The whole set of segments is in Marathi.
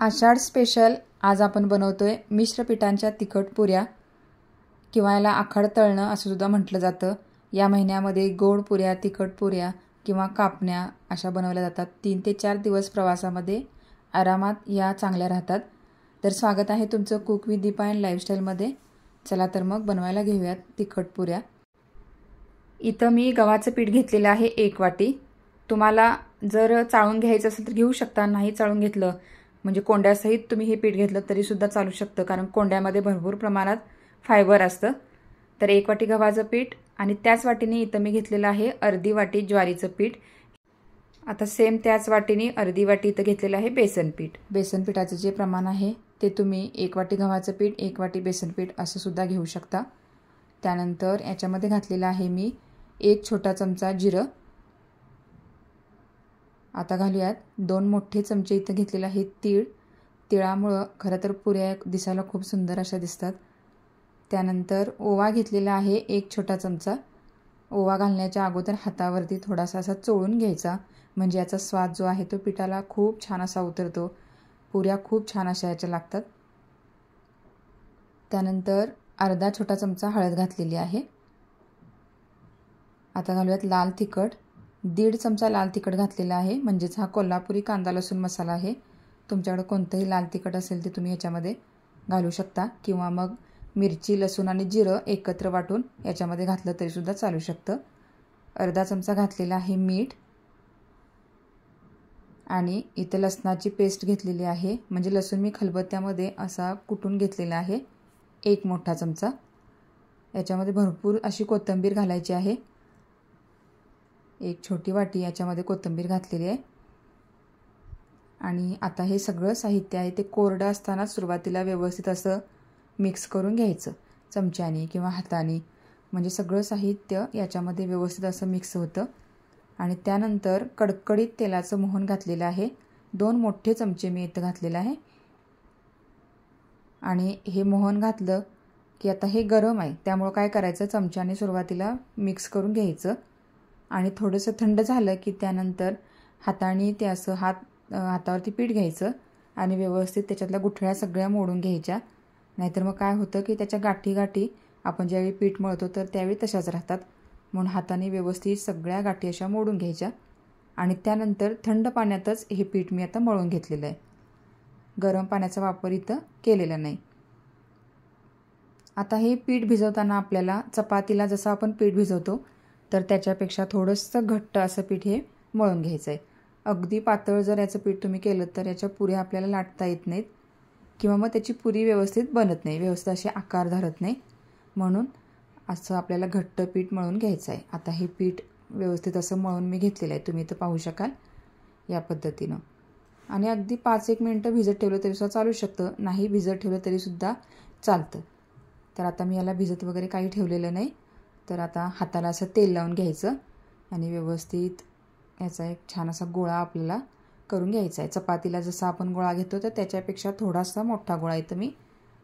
आषाढ स्पेशल आज आपण बनवतोय मिश्र पिठांच्या तिखट पुऱ्या किंवा याला आखाड तळणं असं सुद्धा म्हटलं जातं। या महिन्यामध्ये गोड पुऱ्या, तिखट पुऱ्या किंवा कापण्या अशा बनवल्या जातात। 3 ते 4 दिवस प्रवासामध्ये आरामात या चांगल्या राहतात। तर स्वागत आहे तुमचं कुक विथ दीपा अँड लाईफस्टाईलमध्ये। चला तर मग बनवायला घेऊयात तिखट पुऱ्या। इथं मी गव्हाचं पीठ घेतलेलं आहे 1 वाटी। तुम्हाला जर चाळून घ्यायचं असेल तर घेऊ शकता, नाही चाळून घेतलं म्हणजे कोंड्यासहित तुम्ही हे पीठ घेतलं तरी सुद्धा चालू शकतं, कारण कोंड्यामध्ये भरपूर प्रमाणात फायबर असतं। तर 1 वाटी गव्हाचं पीठ आणि त्याच वाटीने इथं मी घेतलेलं आहे अर्धी वाटी ज्वारीचं पीठ। आता सेम त्याच वाटीने अर्धी वाटी इथं घेतलेलं आहे बेसन पीठ। बेसन पिठाचं जे प्रमाण आहे ते तुम्ही 1 वाटी गव्हाचं पीठ 1 वाटी बेसन पीठ असं सुद्धा घेऊ शकता। त्यानंतर याच्यामध्ये घातलेलं आहे मी 1 छोटा चमचा जिरं। आता घालूयात 2 मोठे चमचे इथं घेतलेले आहे तीळ। तिळामुळे खरं तर पुऱ्या दिसायला खूप सुंदर अशा दिसतात। त्यानंतर ओवा घेतलेला आहे 1 छोटा चमचा। ओवा घालण्याच्या अगोदर हातावरती थोडासा असा चोळून घ्यायचा, म्हणजे याचा स्वाद जो आहे तो पिठाला खूप छान असा उतरतो। पुऱ्या खूप छान अशा याच्या लागतात। त्यानंतर अर्धा छोटा चमचा हळद घातलेली आहे। आता घालूयात लाल तिखट। 1.5 चमचा लाल तिखट घातलेला आहे, म्हणजेच हा कोल्हापुरी कांदा लसूण मसाला आहे। तुमच्याकडे कोणतंही लाल तिखट असेल ते तुम्ही याच्यामध्ये घालू शकता, किंवा मग मिरची, लसूण आणि जिरं एकत्र वाटून याच्यामध्ये घातलं तरी सुद्धा चालू शकतं। अर्धा चमचा घातलेला आहे मीठ आणि इथं लसणाची पेस्ट घेतलेली आहे, म्हणजे लसूण मी खलबत्त्यामध्ये असा कुटून घेतलेला आहे 1 मोठा चमचा। याच्यामध्ये भरपूर अशी कोथिंबीर घालायची आहे। 1 छोटी वाटी याच्यामध्ये कोथिंबीर घातलेली आहे। आणि आता हे सगळं साहित्य आहे ते कोरडं असताना सुरुवातीला व्यवस्थित असं मिक्स करून घ्यायचं चमच्याने किंवा हाताने, म्हणजे सगळं साहित्य याच्यामध्ये व्यवस्थित असं मिक्स होतं। आणि त्यानंतर कडकडीत तेलाचं मोहन घातलेलं आहे। 2 मोठे चमचे मी इथं घातलेलं आहे। आणि हे मोहन घातलं की आता हे गरम आहे, त्यामुळे काय करायचं, चमच्याने सुरुवातीला मिक्स करून घ्यायचं आणि थोडंसं थंड झालं की त्यानंतर हाताने ते असं हातावरती पीठ घ्यायचं आणि व्यवस्थित त्याच्यातल्या गुठळ्या सगळ्या मोडून घ्यायच्या। नाहीतर मग काय होतं की त्याच्या गाठी आपण ज्यावेळी पीठ मळतो तर त्यावेळी तशाच राहतात। म्हणून हाताने व्यवस्थित सगळ्या गाठी अशा मोडून घ्यायच्या आणि त्यानंतर थंड पाण्यातच हे पीठ मी आता मळून घेतलेलं आहे। गरम पाण्याचा वापर इथं केलेला नाही। आता हे पीठ भिजवताना आपल्याला चपातीला जसं आपण पीठ भिजवतो तर त्याच्यापेक्षा थोडंसं घट्ट असं पीठ हे मळून घ्यायचं आहे। अगदी पातळ जर याचं पीठ तुम्ही केलं तर याच्या पुऱ्या आपल्याला लाटता येत नाहीत, किंवा मग त्याची पुरी व्यवस्थित बनत नाही, व्यवस्थित असे आकार धरत नाही। म्हणून असं आपल्याला घट्ट पीठ मळून घ्यायचं आहे। आता हे पीठ व्यवस्थित असं मळून मी घेतलेलं आहे, तुम्ही इथं पाहू शकाल या पद्धतीनं। आणि अगदी 5-1 मिनटं भिजत ठेवलं तरीसुद्धा चालू शकतं, नाही भिजत ठेवलं तरीसुद्धा चालतं। तर आता मी याला भिजत वगैरे काही ठेवलेलं नाही। तर आता हाताला असं तेल लावून घ्यायचं आणि व्यवस्थित याचा एक छान असा गोळा आपल्याला करून घ्यायचा आहे। चपातीला जसा आपण गोळा घेतो तर त्याच्यापेक्षा थोडासा मोठा गोळा इथं मी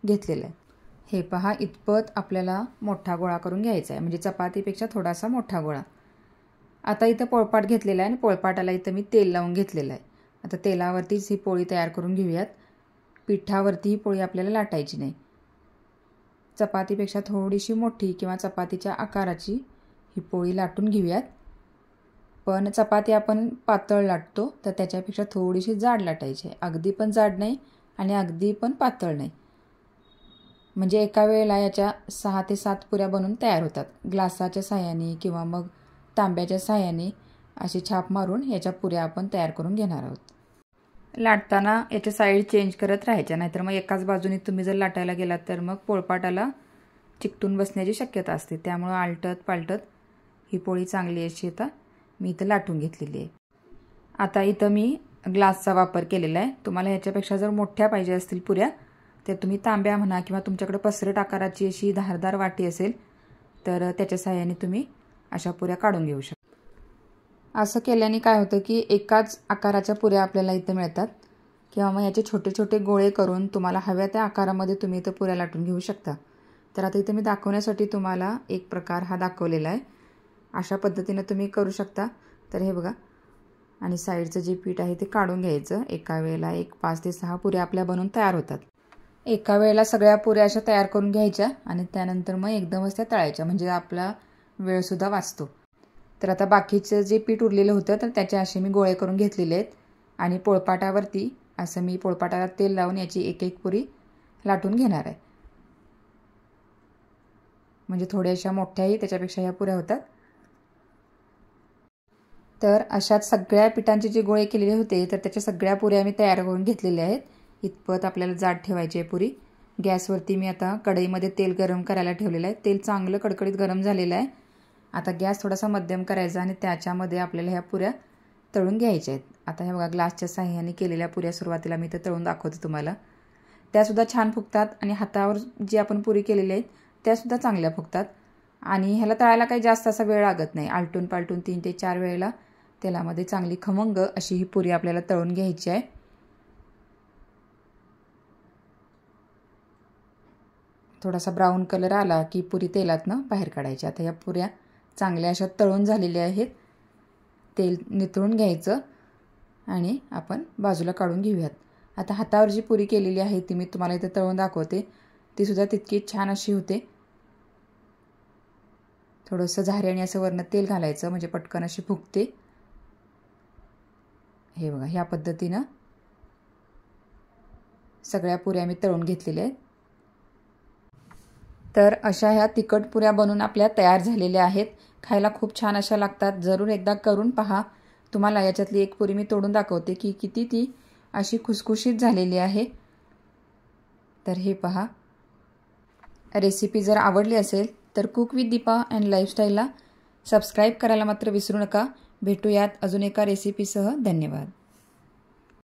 घेतलेला आहे। हे पहा, इतपत आपल्याला मोठा गोळा करून घ्यायचा आहे, म्हणजे चपातीपेक्षा थोडासा मोठा गोळा। आता इथं पोळपाट घेतलेला आहे आणि पोळपाटाला इथं मी तेल लावून घेतलेलं आहे। आता तेलावरतीच ही पोळी तयार करून घेऊयात। पिठावरती ही पोळी आपल्याला लाटायची नाही। चपातीपेक्षा थोडीशी मोठी किंवा चपातीच्या आकाराची ही पोळी लाटून घेऊयात। पण चपाती आपण पातळ लाटतो तर त्याच्यापेक्षा थोडीशी जाड लाटायची आहे, अगदी पण जाड नाही आणि अगदी पण पातळ नाही। म्हणजे एका वेळेला याच्या 6 ते 7 पुऱ्या बनून तयार होतात। ग्लासाच्या साहाय्याने किंवा मग तांब्याच्या साहाय्याने अशी छाप मारून याच्या पुऱ्या आपण तयार करून घेणार आहोत। लाटताना याच्या साईड चेंज करत राहायच्या, नाहीतर मग एकाच बाजूने तुम्ही जर लाटायला गेलात तर मग पोळपाटाला चिकटून बसण्याची शक्यता असते। त्यामुळे आलटत पालटत ही पोळी चांगली अशी आता मी इथं लाटून घेतलेली आहे। आता इथं मी ग्लासचा वापर केलेला आहे। तुम्हाला ह्याच्यापेक्षा जर मोठ्या पाहिजे असतील पुऱ्या तर तुम्ही तांब्या म्हणा किंवा तुमच्याकडे पसरट आकाराची अशी धारदार वाटी असेल तर त्याच्या साहाय्याने तुम्ही अशा पुऱ्या काढून घेऊ शकता। असं केल्याने काय होतं की एकाच आकाराच्या पुऱ्या आपल्याला इथं मिळतात, किंवा मग याचे छोटे छोटे गोळे करून तुम्हाला हव्या त्या आकारामध्ये तुम्ही इथं पुऱ्या लाटून घेऊ शकता। तर आता इथं मी दाखवण्यासाठी तुम्हाला एक प्रकार हा दाखवलेला आहे। अशा पद्धतीने तुम्ही करू शकता। तर हे बघा, आणि साईडचं जे पीठ आहे ते काढून घ्यायचं। एका वेळेला 5 ते 6 पुऱ्या आपल्या बनून तयार होतात। एका वेळेला सगळ्या पुऱ्या अशा तयार करून घ्यायच्या आणि त्यानंतर मग एकदमच त्या तळायच्या, म्हणजे आपला वेळसुद्धा वाचतो। तर आता बाकीचं जे पीठ उरलेलं होतं तर त्याचे असे मी गोळे करून घेतलेले आहेत आणि पोळपाटावरती असं मी पोळपाटाला तेल लावून याची एक एक पुरी लाटून घेणार आहे। म्हणजे थोड्याशा मोठ्याही त्याच्यापेक्षा ह्या पुऱ्या होतात। तर अशाच सगळ्या पिठांचे जे गोळे केलेले होते तर त्याच्या सगळ्या पुऱ्या मी तयार करून घेतलेल्या आहेत। इतपत आपल्याला जाड ठेवायची आहे पुरी। गॅसवरती मी आता कढईमध्ये तेल गरम करायला ठेवलेलं आहे। तेल चांगलं कडकडीत गरम झालेलं आहे। आता गॅस थोडासा मध्यम करायचा आणि त्याच्यामध्ये आपल्याला ह्या पुऱ्या तळून घ्यायच्या आहेत। आता हे बघा ग्लासच्या साहाय्याने केलेल्या पुऱ्या सुरुवातीला मी इथे तळून दाखवते तुम्हाला। त्यासुद्धा छान फुगतात आणि हातावर जी आपण पुरी केलेली आहेत त्यासुद्धा चांगल्या फुगतात आणि ह्याला तळायला काही जास्त असा वेळ लागत नाही। आलटून पालटून 3 ते 4 वेळेला तेलामध्ये चांगली खमंग अशी ही पुरी आपल्याला तळून घ्यायची आहे। थोडासा ब्राऊन कलर आला की पुरी तेलातनं बाहेर काढायची। आता या पुऱ्या चांगल्या अशा तळून झालेल्या आहेत। तेल नितळून घ्यायचं आणि आपण बाजूला काढून घेऊयात। आता हातावर जी पुरी केलेली आहे ती मी तुम्हाला इथे तळून दाखवते। ती सुद्धा तितकीच छान अशी होते। थोडंसं झाऱ्याने असं वरनं तेल घालायचं म्हणजे पटकन अशी फुगते। हे बघा ह्या पद्धतीनं सगळ्या पुऱ्या मी तळून घेतलेल्या आहेत। तर अशा ह्या तिखट पुऱ्या बनून आपल्या तयार झालेल्या आहेत। खायला खूप छान अशा लागतात। जरूर एकदा करून पहा। तुम्हाला याच्यातली एक पुरी मी तोडून दाखवते की किती ती अशी खुसखुशीत झालेली आहे। तर हे पहा। रेसिपी जर आवडली असेल तर कुक विथ दीपा अँड लाईफस्टाईलला सबस्क्राईब करायला मात्र विसरू नका। भेटूयात अजून एका रेसिपीसह। धन्यवाद।